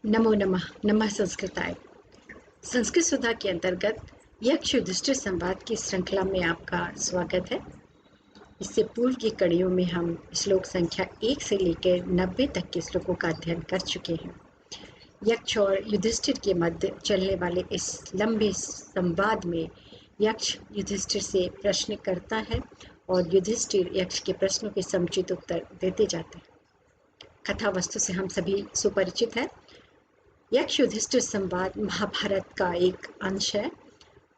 नमो नमः। नमः संस्कृताय। संस्कृत सुधा के अंतर्गत यक्ष युधिष्ठिर संवाद की श्रृंखला में आपका स्वागत है। इससे पूर्व की कड़ियों में हम श्लोक संख्या 1 से लेकर 90 तक के श्लोकों का अध्ययन कर चुके हैं। यक्ष और युधिष्ठिर के मध्य चलने वाले इस लंबे संवाद में यक्ष युधिष्ठिर से प्रश्न करता है और युधिष्ठिर यक्ष के प्रश्नों के समुचित उत्तर देते जाते हैं। कथा वस्तु से हम सभी सुपरिचित हैं। यक्ष युधिष्ठिर संवाद महाभारत का एक अंश है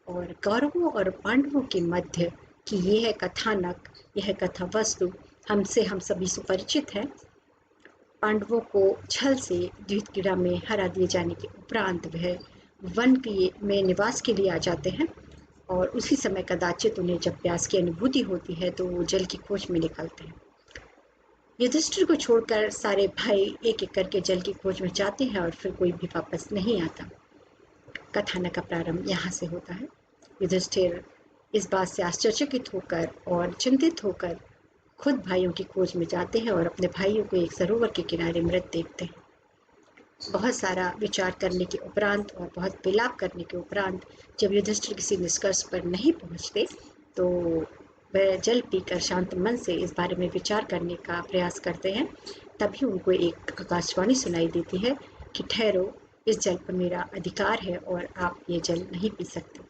और कौरवों और पांडवों के मध्य की यह कथानक, यह कथा वस्तु हमसे हम सभी सुपरिचित है। पांडवों को छल से द्यूत क्रीड़ा में हरा दिए जाने के उपरांत वह वन में निवास के लिए आ जाते हैं और उसी समय कदाचित उन्हें जब प्यास की अनुभूति होती है तो वो जल की खोज में निकलते हैं। युधिष्ठिर को छोड़कर सारे भाई एक एक करके जल की खोज में जाते हैं और फिर कोई भी वापस नहीं आता। कथानक का प्रारंभ यहाँ से होता है। युधिष्ठिर इस बात से आश्चर्यचकित होकर और चिंतित होकर खुद भाइयों की खोज में जाते हैं और अपने भाइयों को एक सरोवर के किनारे मृत देखते हैं। बहुत सारा विचार करने के उपरांत और बहुत विलाप करने के उपरांत जब युधिष्ठिर किसी निष्कर्ष पर नहीं पहुंचते तो वह जल पीकर शांत मन से इस बारे में विचार करने का प्रयास करते हैं। तभी उनको एक आकाशवाणी सुनाई देती है कि ठहरो, इस जल पर मेरा अधिकार है और आप ये जल नहीं पी सकते,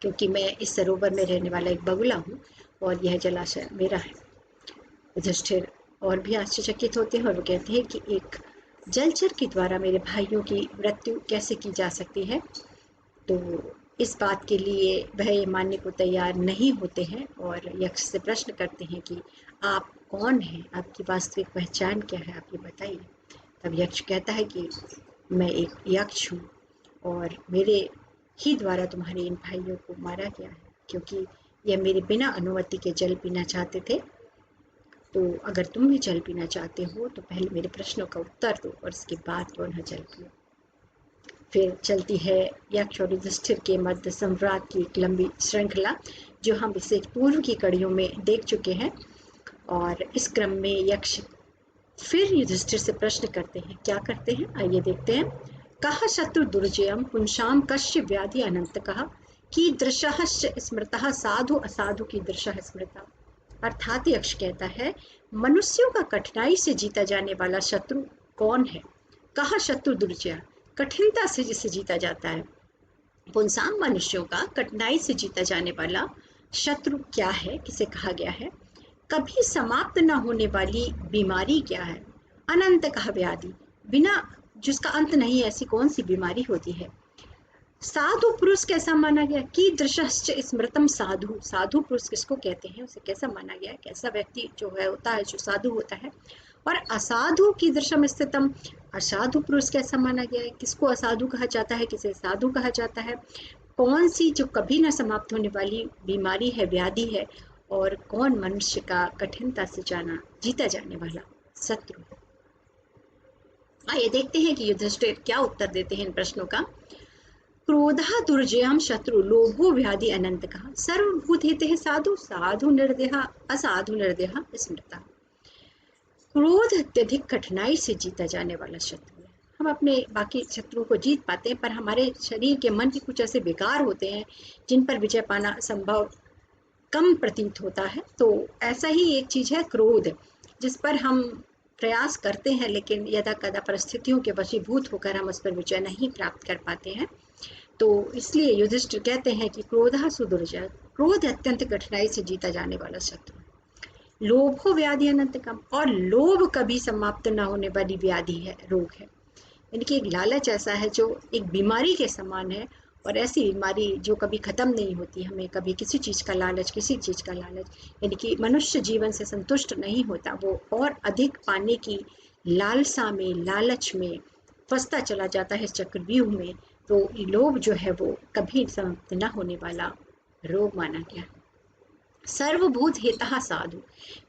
क्योंकि मैं इस सरोवर में रहने वाला एक बगुला हूँ और यह जलाशय मेरा है। युधिष्ठिर और भी आश्चर्यचकित होते हैं और वो कहते हैं कि एक जलचर के द्वारा मेरे भाइयों की मृत्यु कैसे की जा सकती है। तो इस बात के लिए वह ये मानने को तैयार नहीं होते हैं और यक्ष से प्रश्न करते हैं कि आप कौन हैं, आपकी वास्तविक पहचान क्या है, आप ये बताइए। तब यक्ष कहता है कि मैं एक यक्ष हूँ और मेरे ही द्वारा तुम्हारे इन भाइयों को मारा गया है, क्योंकि यह मेरे बिना अनुमति के जल पीना चाहते थे। तो अगर तुम भी जल पीना चाहते हो तो पहले मेरे प्रश्नों का उत्तर दो और इसके बाद पुनः जल पियो। फिर चलती है यक्ष और युधिष्ठिर के मध्य संवाद की एक लंबी श्रृंखला, जो हम इसे पूर्व की कड़ियों में देख चुके हैं। और इस क्रम में यक्ष फिर युधिष्ठिर से प्रश्न करते हैं। क्या करते हैं आइए देखते हैं। कहा शत्रु दुर्जयम पुंसाम कश्य व्याधि अनंत कहा कीदृशः स्मृतः साधु असाधु कीदृशः स्मृता। अर्थात यक्ष कहता है, मनुष्यों का कठिनाई से जीता जाने वाला शत्रु कौन है। कहा शत्रु दुर्जय, कठिनता से जिसे जीता जाता है। पुंसाम, मनुष्यों का कठिनाई से जीता जाने वाला शत्रु क्या है, किसे कहा गया है। कभी समाप्त न होने वाली बीमारी क्या है। अनंत कहा व्याधि, बिना जिसका अंत नहीं, ऐसी कौन सी बीमारी होती है। साधु पुरुष कैसा माना गया कि दृश्य स्मृतम साधु, साधु पुरुष किसको कहते हैं, उसे कैसा माना गया, कैसा व्यक्ति जो है होता है, जो साधु होता है। और असाधु की दृश्यम स्थितम, असाधु पुरुष कैसा माना गया है, किसको असाधु कहा जाता है, किसे साधु कहा जाता है। कौन सी जो कभी न समाप्त होने वाली बीमारी है, व्याधि है, और कौन मनुष्य का कठिनता से जाना जीता जाने वाला शत्रु। आइए देखते हैं कि युधिष्ठिर क्या उत्तर देते हैं इन प्रश्नों का। क्रोधा दुर्जयम शत्रु लोभो व्याधि अनंत कहा सर्वभूत हिते साधु साधु निर्देहा असाधु निर्देहा स्मृता। क्रोध अत्यधिक कठिनाई से जीता जाने वाला शत्रु है। हम अपने बाकी शत्रुओं को जीत पाते हैं, पर हमारे शरीर के मन के कुछ ऐसे विकार होते हैं जिन पर विजय पाना संभव कम प्रतीत होता है। तो ऐसा ही एक चीज है क्रोध, जिस पर हम प्रयास करते हैं लेकिन यदा कदा परिस्थितियों के वशीभूत होकर हम उस पर विजय नहीं प्राप्त कर पाते हैं। तो इसलिए युधिष्ठिर कहते हैं कि क्रोधा सुदुर्जय, क्रोध अत्यंत कठिनाई से जीता जाने वाला शत्रु। लोभो व्याधि अनंत कम, और लोभ कभी समाप्त न होने वाली व्याधि है, रोग है। यानी कि एक लालच ऐसा है जो एक बीमारी के समान है, और ऐसी बीमारी जो कभी खत्म नहीं होती। हमें कभी किसी चीज का लालच, किसी चीज का लालच, यानी कि मनुष्य जीवन से संतुष्ट नहीं होता, वो और अधिक पाने की लालसा में, लालच में फंसता चला जाता है इस चक्रव्यूह में। तो लोभ जो है वो कभी समाप्त न होने वाला रोग माना गया। सर्वभूत हितः साधु,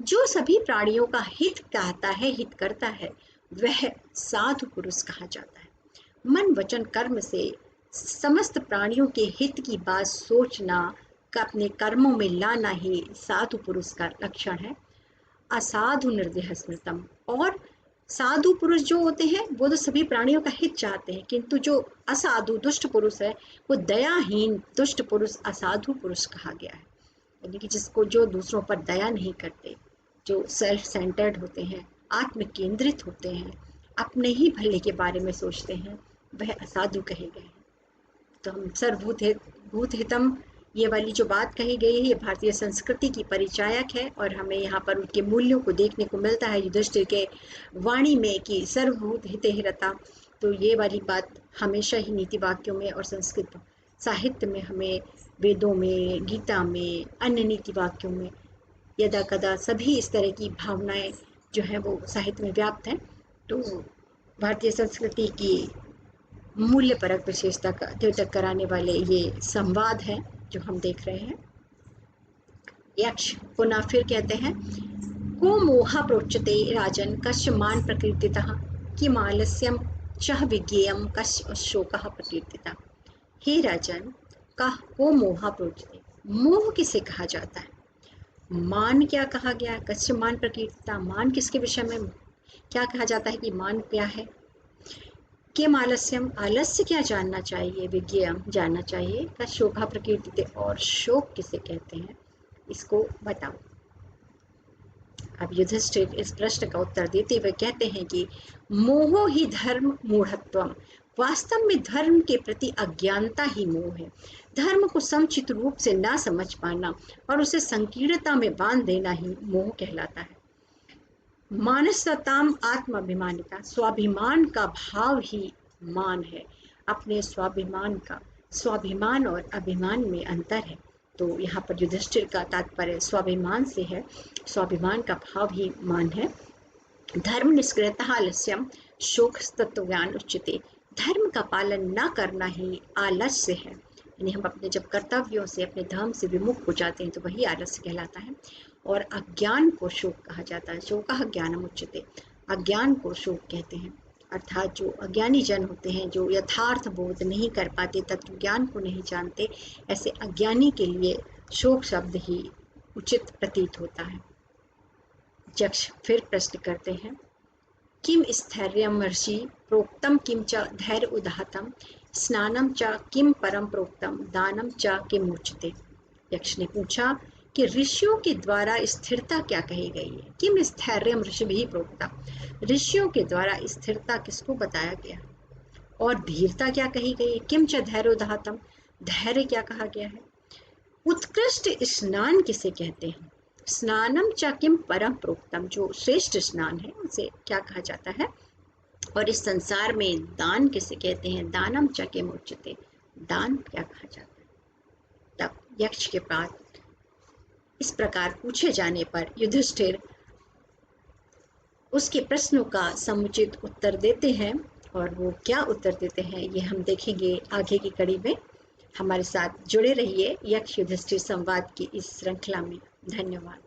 जो सभी प्राणियों का हित चाहता है, हित करता है, वह साधु पुरुष कहा जाता है। मन वचन कर्म से समस्त प्राणियों के हित की बात सोचना का अपने कर्मों में लाना ही साधु पुरुष का लक्षण है। असाधु निर्देह स्मृतम, और साधु पुरुष जो होते हैं वो तो सभी प्राणियों का हित चाहते हैं, किंतु जो असाधु दुष्ट पुरुष है वो दयाहीन दुष्ट पुरुष असाधु पुरुष कहा गया है। यानी कि जिसको जो दूसरों पर दया नहीं करते, जो सेल्फ सेंटर्ड होते हैं, आत्म केंद्रित होते हैं, अपने ही भले के बारे में सोचते हैं, वह असाधु कहे गए हैं। तो हम सर्वभूत हित भूत हितम, ये वाली जो बात कही गई है ये भारतीय संस्कृति की परिचायक है और हमें यहाँ पर उनके मूल्यों को देखने को मिलता है युधिष्ठिर के वाणी में कि सर्वभूत हिते ही रता। तो ये वाली बात हमेशा ही नीति वाक्यों में और संस्कृत साहित्य में हमें, वेदों में, गीता में, अन्य नीति वाक्यों में यदा कदा सभी इस तरह की भावनाएं जो हैं वो साहित्य में व्याप्त हैं। तो भारतीय संस्कृति की मूल्य परक विशेषता का द्योतक कराने वाले ये संवाद है जो हम देख रहे हैं। यक्ष पुनः फिर कहते हैं, को मोह प्रोच्यते राजन कश्यमान प्रकीर्तितः किमालस्यम चह विज्ञेयम कश्य शोकः प्रकीर्तितः। हे राजन, कह को मोह प्रोच्यते, मोह किसे कहा जाता है? मान क्या कहा गया? कश्यमान प्रकीर्तिता, मान किसके विषय में क्या कहा जाता है कि मान क्या है? किम आलस्यम, आलस्य क्या जानना चाहिए? विज्ञेयम जानना चाहिए। का शोभा प्रकीर्ति, और शोक किसे कहते हैं इसको बताओ। अब युधिष्ठिर इस प्रश्न का उत्तर देते हुए कहते हैं कि मोहो ही धर्म मूढ़त्वम, वास्तव में धर्म के प्रति अज्ञानता ही मोह है। धर्म को समुचित रूप से ना समझ पाना और उसे संकीर्णता में बांध देना ही मोह कहलाता है। मानसताम आत्माभिमानिता, स्वाभिमान का भाव ही मान है। अपने स्वाभिमान का, स्वाभिमान और अभिमान में अंतर है। तो यहाँ पर युधिष्ठिर का तात्पर्य स्वाभिमान से है, स्वाभिमान का भाव ही मान है। धर्म निष्क्रियतः आलस्यम शोक तत्व ज्ञान उच्यते, धर्म का पालन न करना ही आलस्य है। यानी हम अपने जब कर्तव्यों से, अपने धर्म से विमुख हो जाते हैं तो वही आलस्य कहलाता है। और अज्ञान को शोक कहा जाता है, शोकः ज्ञानम उच्यते, अज्ञान को शोक कहते हैं। अर्थात जो अज्ञानी जन होते हैं, जो यथार्थ बोध नहीं कर पाते, तत्व ज्ञान को नहीं जानते, ऐसे अज्ञानी के लिए शोक शब्द ही उचित प्रतीत होता है। यक्ष फिर प्रश्न करते हैं, किम स्थैर्यम ऋषि प्रोक्तम किम च धैर्य उदाहतम स्नानम च किम परम प्रोक्तम दानम च किम उच्यते। यक्ष ने पूछा कि ऋषियों के द्वारा स्थिरता क्या कही गई है? किम स्थैर्यम ऋषि भी प्रोक्ता, ऋषियों के द्वारा स्थिरता किसको बताया गया? और धीरता क्या कही गई है? किम च धैर्य उदाहतम, धैर्य क्या कहा गया है? उत्कृष्ट स्नान किसे कहते हैं? स्नानम च किम परम प्रोक्तम, जो श्रेष्ठ स्नान है उसे क्या कहा जाता है? और इस संसार में दान किसे कहते हैं? दानम च किम उच्यते, दान क्या कहा जाता है? तब यक्ष के पास इस प्रकार पूछे जाने पर युधिष्ठिर उसके प्रश्नों का समुचित उत्तर देते हैं। और वो क्या उत्तर देते हैं ये हम देखेंगे आगे की कड़ी में। हमारे साथ जुड़े रहिए यक्ष युधिष्ठिर संवाद की इस श्रृंखला में। धन्यवाद।